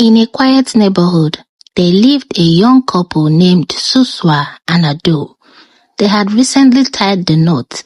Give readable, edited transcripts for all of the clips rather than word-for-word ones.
In a quiet neighborhood, there lived a young couple named Suswa and Ado. They had recently tied the knot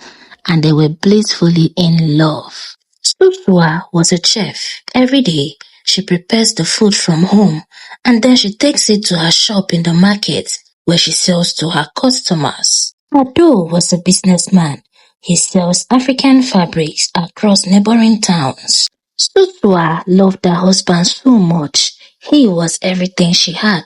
and they were blissfully in love. Suswa was a chef. Every day, she prepares the food from home and then she takes it to her shop in the market where she sells to her customers. Ado was a businessman. He sells African fabrics across neighboring towns. Suswa loved her husband so much. He was everything she had.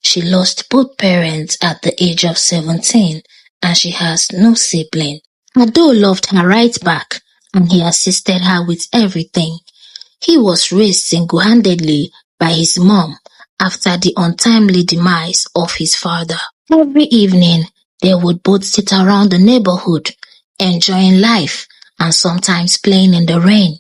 She lost both parents at the age of 17 and she has no sibling. Ado loved her right back and he assisted her with everything. He was raised single-handedly by his mom after the untimely demise of his father. Every evening, they would both sit around the neighborhood, enjoying life and sometimes playing in the rain.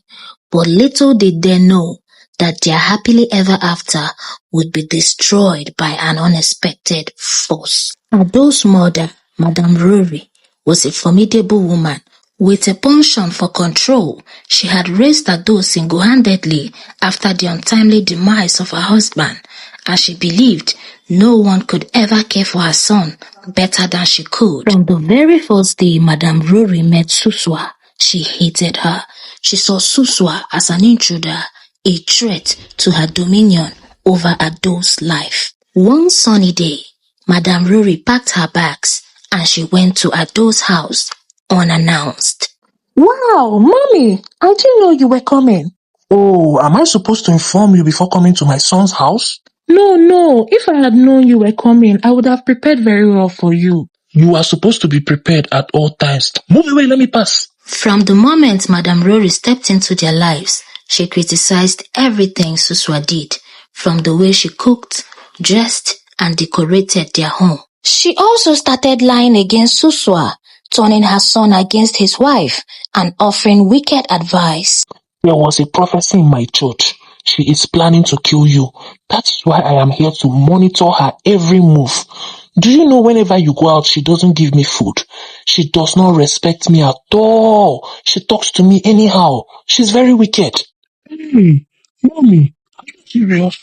But little did they know that their happily ever after would be destroyed by an unexpected force. Ado's mother, Madame Rory, was a formidable woman. With a penchant for control, she had raised Ado single-handedly after the untimely demise of her husband, and she believed no one could ever care for her son better than she could. From the very first day Madame Rory met Suswa, she hated her. She saw Suswa as an intruder, a threat to her dominion over Ado's life. One sunny day, Madame Rory packed her bags and she went to Ado's house unannounced. Wow, Mommy, I didn't know you were coming. Oh, am I supposed to inform you before coming to my son's house? No, if I had known you were coming, I would have prepared very well for you. You are supposed to be prepared at all times. Move away, let me pass. From the moment Madame Rory stepped into their lives, she criticized everything Suswa did, from the way she cooked, dressed, and decorated their home. She also started lying against Suswa, turning her son against his wife, and offering wicked advice. There was a prophecy in my church. She is planning to kill you. That is why I am here to monitor her every move. Do you know whenever you go out, she doesn't give me food. She does not respect me at all. She talks to me anyhow. She's very wicked. Hey, Mommy, are you serious?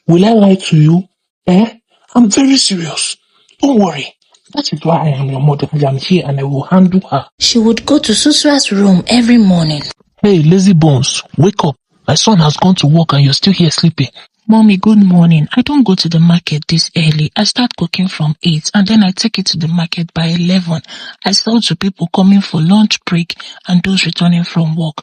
Will I lie to you? I'm very serious. Don't worry. That is why I am your mother. I am here and I will handle her. She would go to Suswa's room every morning. Hey, lazy bones, wake up. My son has gone to work and you're still here sleeping. Mommy, good morning. I don't go to the market this early. I start cooking from 8 and then I take it to the market by 11. I sell to people coming for lunch break and those returning from work.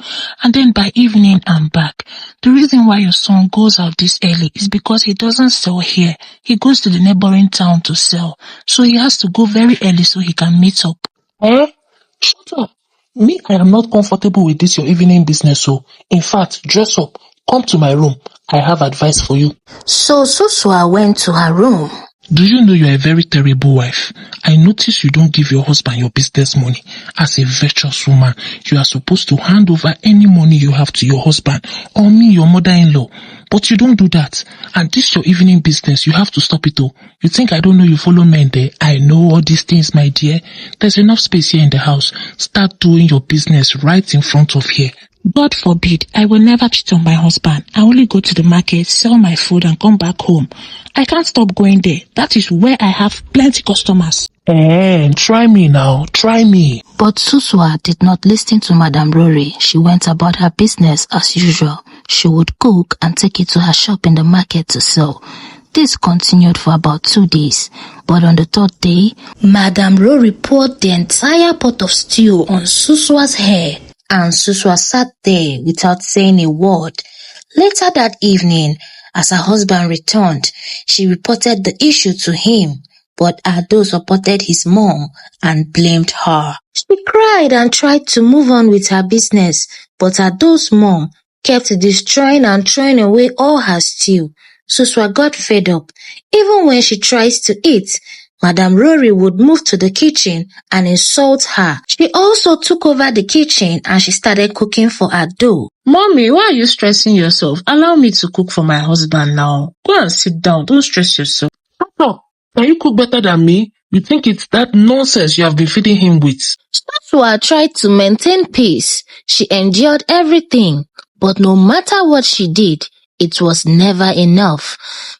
And then by evening, I'm back. The reason why your son goes out this early is because he doesn't sell here. He goes to the neighboring town to sell. So he has to go very early so he can meet up. Shut up. Me, I am not comfortable with this your evening business, so in fact, dress up. Come to my room. I have advice for you. So Suswa went to her room. Do you know you are a very terrible wife? I notice you don't give your husband your business money. As a virtuous woman, you are supposed to hand over any money you have to your husband or me, your mother-in-law. But you don't do that. And this your evening business, you have to stop it all. You think I don't know you follow men there? I know all these things, my dear. There's enough space here in the house. Start doing your business right in front of here. God forbid, I will never cheat on my husband. I only go to the market, sell my food and come back home. I can't stop going there. That is where I have plenty customers. Try me now. Try me. But Suswa did not listen to Madame Rory. She went about her business as usual. She would cook and take it to her shop in the market to sell. This continued for about 2 days. But on the third day, Madame Rory poured the entire pot of stew on Suswa's hair. And Suswa sat there without saying a word. Later that evening, as her husband returned, she reported the issue to him, but Ado supported his mom and blamed her. She cried and tried to move on with her business, but Ado's mom kept destroying and throwing away all her stew. Suswa got fed up. Even when she tries to eat, Madame Rory would move to the kitchen and insult her. She also took over the kitchen and she started cooking for Ado. Mommy, why are you stressing yourself? Allow me to cook for my husband now. Go and sit down. Don't stress yourself. Shut up. Can you cook better than me? You think it's that nonsense you have been feeding him with? Suswa tried to maintain peace. She endured everything. But no matter what she did, It was never enough.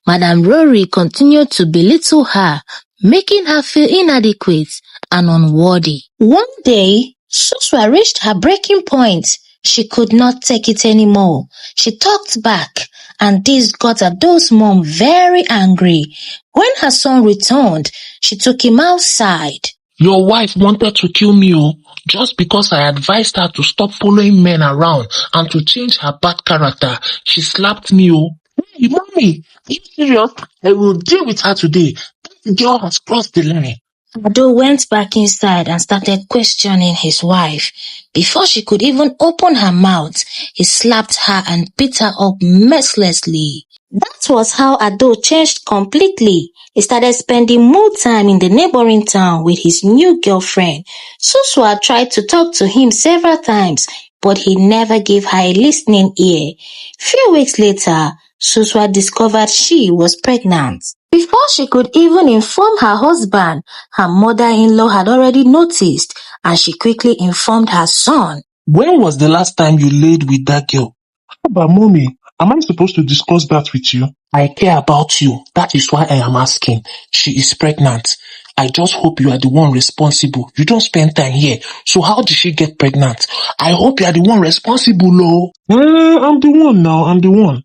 Madame Rory continued to belittle her, making her feel inadequate and unworthy. One day, Suswa reached her breaking point. She could not take it anymore. She talked back, and this got Ado's mom very angry. When her son returned, she took him outside. Your wife wanted to kill me, just because I advised her to stop following men around and to change her bad character. She slapped me, Hey, mommy, are you serious? I will deal with her today. That girl has crossed the line. Ado went back inside and started questioning his wife. Before she could even open her mouth, he slapped her and beat her up mercilessly. That was how Ado changed completely. He started spending more time in the neighboring town with his new girlfriend. Suswa tried to talk to him several times, but he never gave her a listening ear. Few weeks later, Suswa discovered she was pregnant. Before she could even inform her husband, her mother-in-law had already noticed, and she quickly informed her son. When was the last time you laid with that girl? But mommy, am I supposed to discuss that with you? I care about you. That is why I am asking. She is pregnant. I just hope you are the one responsible. You don't spend time here. So how did she get pregnant? I hope you are the one responsible, I'm the one now. I'm the one.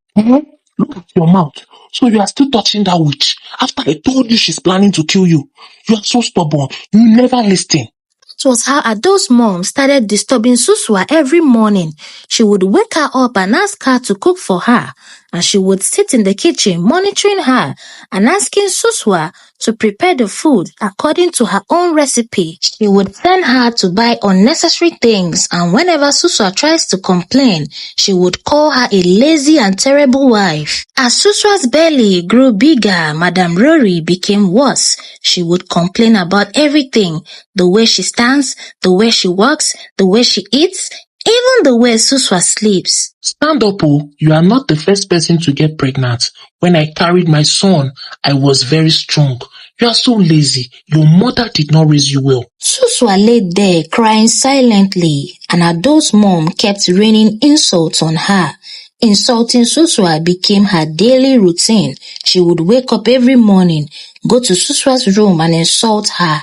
Look at your mouth. So you are still touching that witch after I told you she's planning to kill you. You are so stubborn. You never listen. That was how Ado's mom started disturbing Suswa every morning. She would wake her up and ask her to cook for her, and she would sit in the kitchen monitoring her and asking Suswa to prepare the food according to her own recipe. She would send her to buy unnecessary things, and whenever Suswa tries to complain, she would call her a lazy and terrible wife. As Suswa's belly grew bigger, Madame Rory became worse. She would complain about everything, the way she stands, the way she walks, the way she eats, even the way Suswa sleeps. Stand up, you are not the first person to get pregnant. When I carried my son, I was very strong. You are so lazy. Your mother did not raise you well. Suswa laid there crying silently, and Ado's mom kept raining insults on her. Insulting Suswa became her daily routine. She would wake up every morning, go to Suswa's room and insult her.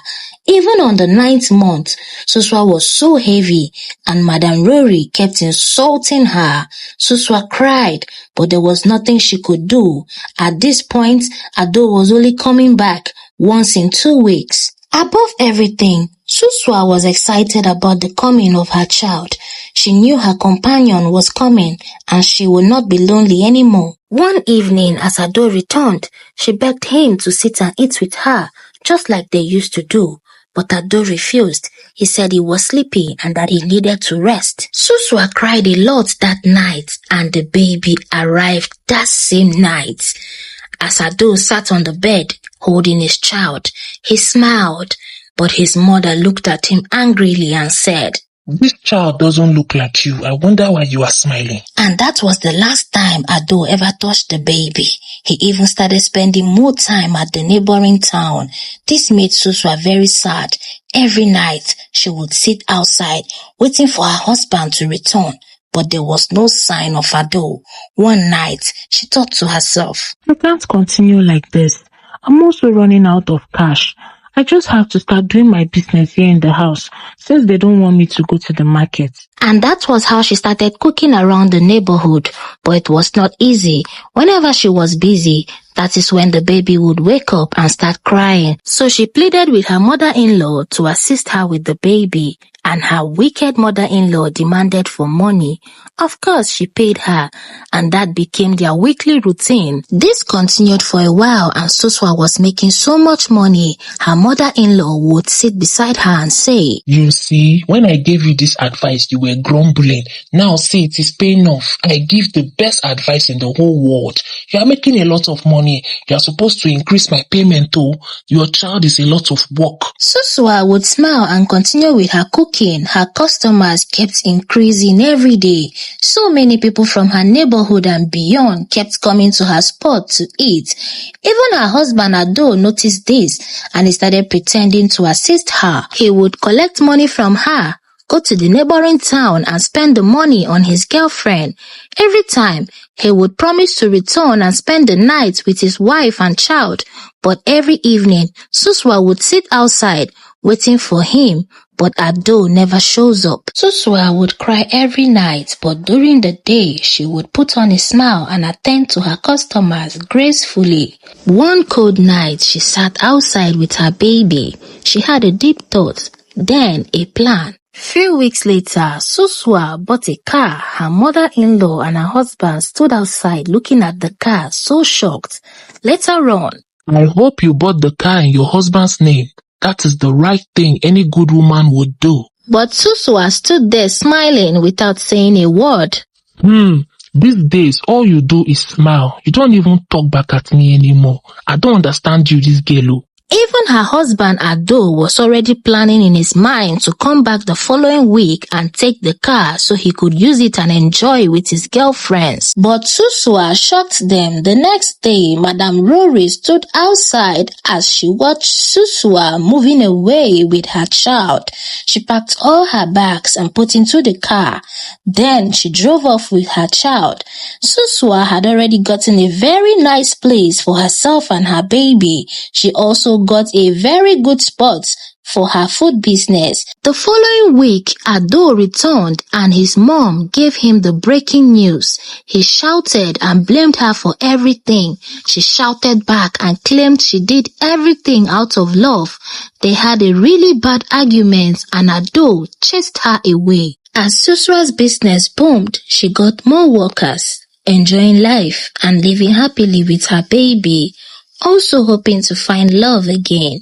Even on the 9th month, Suswa was so heavy, and Madame Rory kept insulting her. Suswa cried, but there was nothing she could do. At this point, Ado was only coming back once in 2 weeks. Above everything, Suswa was excited about the coming of her child. She knew her companion was coming, and she would not be lonely anymore. One evening, as Ado returned, she begged him to sit and eat with her, just like they used to do. But Ado refused. He said he was sleepy and that he needed to rest. Suswa cried a lot that night, and the baby arrived that same night. As Ado sat on the bed, holding his child, he smiled, but his mother looked at him angrily and said, This child doesn't look like you. I wonder why you are smiling. And that was the last time Ado ever touched the baby. He even started spending more time at the neighboring town. This made Suswa very sad. Every night, she would sit outside, waiting for her husband to return. But there was no sign of Ado. One night, she thought to herself, I can't continue like this. I'm also running out of cash. I just have to start doing my business here in the house since they don't want me to go to the market. And that was how she started cooking around the neighborhood, but it was not easy. Whenever she was busy, that is when the baby would wake up and start crying. So she pleaded with her mother-in-law to assist her with the baby, and her wicked mother-in-law demanded for money. Of course, she paid her, and that became their weekly routine. This continued for a while, and Suswa was making so much money. Her mother-in-law would sit beside her and say, You see, when I gave you this advice, you were grumbling. Now see, it is paying off. I give the best advice in the whole world. You are making a lot of money. You are supposed to increase my payment too. Your child is a lot of work. Suswa would smile and continue with her cooking. Her customers kept increasing every day. So many people from her neighborhood and beyond kept coming to her spot to eat. Even her husband Ado noticed this, and he started pretending to assist her. He would collect money from her, go to the neighboring town and spend the money on his girlfriend. Every time, he would promise to return and spend the night with his wife and child, but every evening, Suswa would sit outside waiting for him, but Ado never shows up. Suswa would cry every night, but during the day, she would put on a smile and attend to her customers gracefully. One cold night, she sat outside with her baby. She had a deep thought, then a plan. Few weeks later, Suswa bought a car. Her mother-in-law and her husband stood outside looking at the car, so shocked. Later on, I hope you bought the car in your husband's name. That is the right thing any good woman would do. But Suswa stood there smiling without saying a word. These days, all you do is smile. You don't even talk back at me anymore. I don't understand you, this girl. Even her husband Ado was already planning in his mind to come back the following week and take the car so he could use it and enjoy with his girlfriends. But Suswa shocked them. The next day, Madame Rory stood outside as she watched Suswa moving away with her child. She packed all her bags and put into the car. Then she drove off with her child. Suswa had already gotten a very nice place for herself and her baby. She also got a very good spot for her food business. The following week, Ado returned and his mom gave him the breaking news. He shouted and blamed her for everything. She shouted back and claimed she did everything out of love. They had a really bad argument and Ado chased her away. As Suswa's business boomed, she got more workers, enjoying life and living happily with her baby, also hoping to find love again.